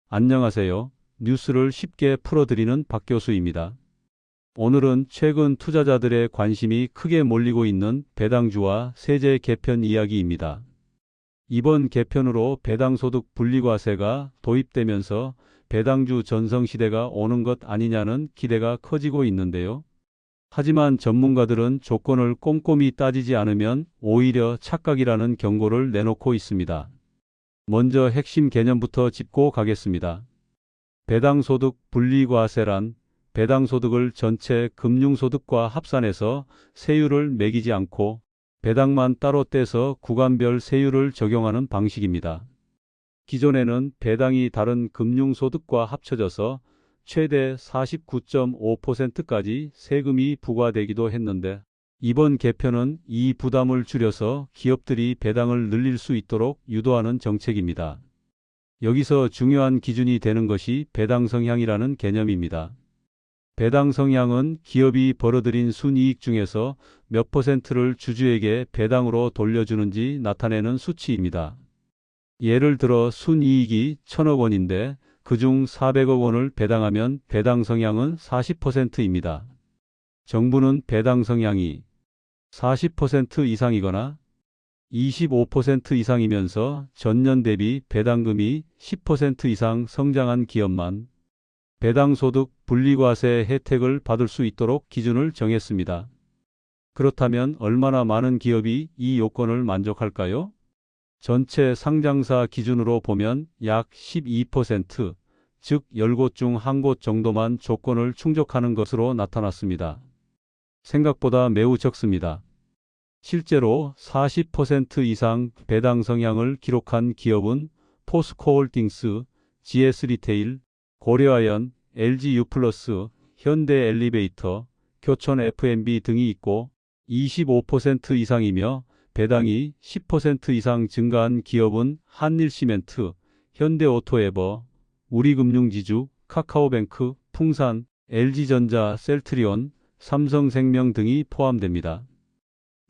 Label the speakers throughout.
Speaker 1: 안녕하세요. 뉴스를 쉽게 풀어드리는 박 교수입니다. 오늘은 최근 투자자들의 관심이 크게 몰리고 있는 배당주와 세제 개편 이야기입니다. 이번 개편으로 배당소득 분리과세가 도입되면서 배당주 전성시대가 오는 것 아니냐는 기대가 커지고 있는데요. 하지만 전문가들은 조건을 꼼꼼히 따지지 않으면 오히려 착각이라는 경고를 내놓고 있습니다. 먼저 핵심 개념부터 짚고 가겠습니다. 배당소득 분리과세란 배당소득을 전체 금융소득과 합산해서 세율을 매기지 않고 배당만 따로 떼서 구간별 세율을 적용하는 방식입니다. 기존에는 배당이 다른 금융소득과 합쳐져서 최대 49.5%까지 세금이 부과되기도 했는데 이번 개편은 이 부담을 줄여서 기업들이 배당을 늘릴 수 있도록 유도하는 정책입니다. 여기서 중요한 기준이 되는 것이 배당 성향이라는 개념입니다. 배당 성향은 기업이 벌어들인 순이익 중에서 몇 퍼센트를 주주에게 배당으로 돌려주는지 나타내는 수치입니다. 예를 들어 순이익이 1,000억 원인데 그중 400억 원을 배당하면 배당 성향은 40%입니다. 정부는 배당 성향이 40% 이상이거나 25% 이상이면서 전년 대비 배당금이 10% 이상 성장한 기업만 배당소득 분리과세 혜택을 받을 수 있도록 기준을 정했습니다. 그렇다면 얼마나 많은 기업이 이 요건을 만족할까요? 전체 상장사 기준으로 보면 약 12%, 즉 10곳 중 1곳 정도만 조건을 충족하는 것으로 나타났습니다. 생각보다 매우 적습니다. 실제로 40% 이상 배당 성향을 기록한 기업은 포스코홀딩스, GS리테일, 고려아연, LG유플러스, 현대엘리베이터, 교촌 F&B 등이 있고 25% 이상이며 배당이 10% 이상 증가한 기업은 한일시멘트, 현대오토에버, 우리금융지주, 카카오뱅크, 풍산, LG전자, 셀트리온, 삼성생명 등이 포함됩니다.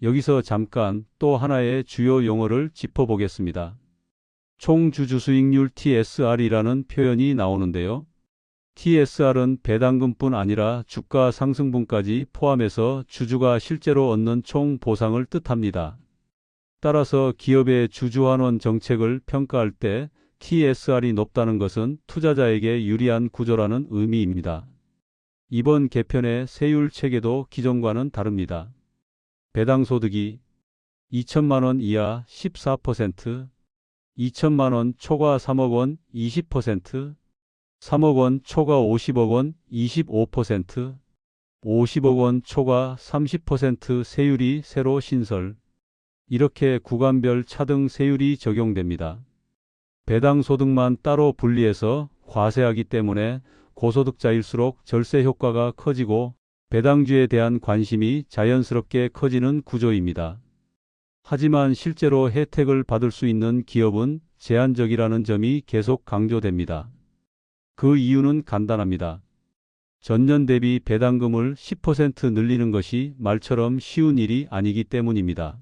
Speaker 1: 여기서 잠깐 또 하나의 주요 용어를 짚어보겠습니다. 총주주수익률 TSR이라는 표현이 나오는데요. TSR은 배당금뿐 아니라 주가 상승분까지 포함해서 주주가 실제로 얻는 총 보상을 뜻합니다. 따라서 기업의 주주환원 정책을 평가할 때 TSR이 높다는 것은 투자자에게 유리한 구조라는 의미입니다. 이번 개편의 세율 체계도 기존과는 다릅니다. 배당소득이 2천만 원 이하 14%, 2천만 원 초과 3억 원 20%, 3억 원 초과 50억 원 25%, 50억 원 초과 30% 세율이 새로 신설. 이렇게 구간별 차등 세율이 적용됩니다. 배당소득만 따로 분리해서 과세하기 때문에 고소득자일수록 절세 효과가 커지고 배당주에 대한 관심이 자연스럽게 커지는 구조입니다. 하지만 실제로 혜택을 받을 수 있는 기업은 제한적이라는 점이 계속 강조됩니다. 그 이유는 간단합니다. 전년 대비 배당금을 10% 늘리는 것이 말처럼 쉬운 일이 아니기 때문입니다.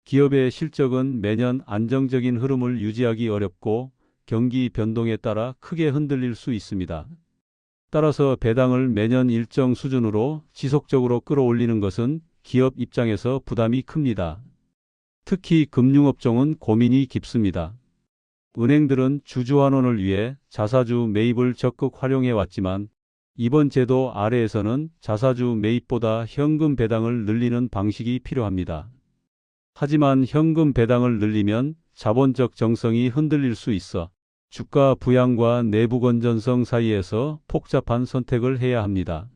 Speaker 1: 기업의 실적은 매년 안정적인 흐름을 유지하기 어렵고 경기 변동에 따라 크게 흔들릴 수 있습니다. 따라서 배당을 매년 일정 수준으로 지속적으로 끌어올리는 것은 기업 입장에서 부담이 큽니다. 특히 금융업종은 고민이 깊습니다. 은행들은 주주환원을 위해 자사주 매입을 적극 활용해 왔지만 이번 제도 아래에서는 자사주 매입보다 현금 배당을 늘리는 방식이 필요합니다. 하지만 현금 배당을 늘리면 자본적 정성이 흔들릴 수 있어 주가 부양과 내부 건전성 사이에서 복잡한 선택을 해야 합니다.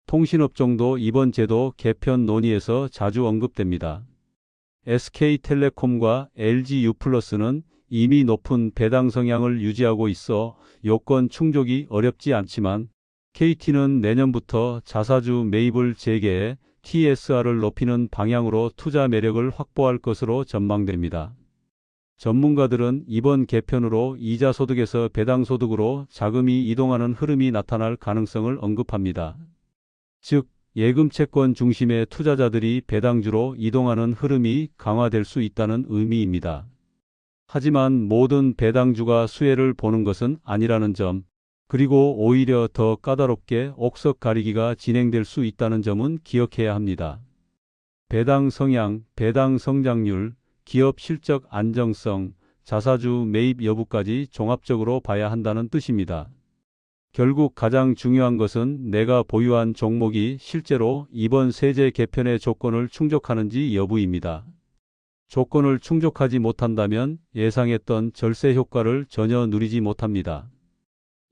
Speaker 1: 통신업종도 이번 제도 개편 논의에서 자주 언급됩니다. SK텔레콤과 LG유플러스는 이미 높은 배당 성향을 유지하고 있어 요건 충족이 어렵지 않지만 KT는 내년부터 자사주 매입을 재개해 TSR을 높이는 방향으로 투자 매력을 확보할 것으로 전망됩니다. 전문가들은 이번 개편으로 이자 소득에서 배당 소득으로 자금이 이동하는 흐름이 나타날 가능성을 언급합니다. 즉, 예금 채권 중심의 투자자들이 배당주로 이동하는 흐름이 강화될 수 있다는 의미입니다. 하지만 모든 배당주가 수혜를 보는 것은 아니라는 점, 그리고 오히려 더 까다롭게 옥석 가리기가 진행될 수 있다는 점은 기억해야 합니다. 배당 성향, 배당 성장률, 기업 실적 안정성, 자사주 매입 여부까지 종합적으로 봐야 한다는 뜻입니다. 결국 가장 중요한 것은 내가 보유한 종목이 실제로 이번 세제 개편의 조건을 충족하는지 여부입니다. 조건을 충족하지 못한다면 예상했던 절세 효과를 전혀 누리지 못합니다.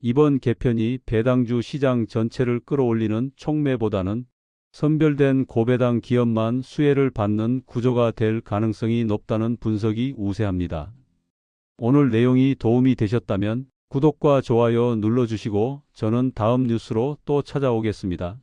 Speaker 1: 이번 개편이 배당주 시장 전체를 끌어올리는 촉매보다는 선별된 고배당 기업만 수혜를 받는 구조가 될 가능성이 높다는 분석이 우세합니다. 오늘 내용이 도움이 되셨다면 구독과 좋아요 눌러주시고 저는 다음 뉴스로 또 찾아오겠습니다.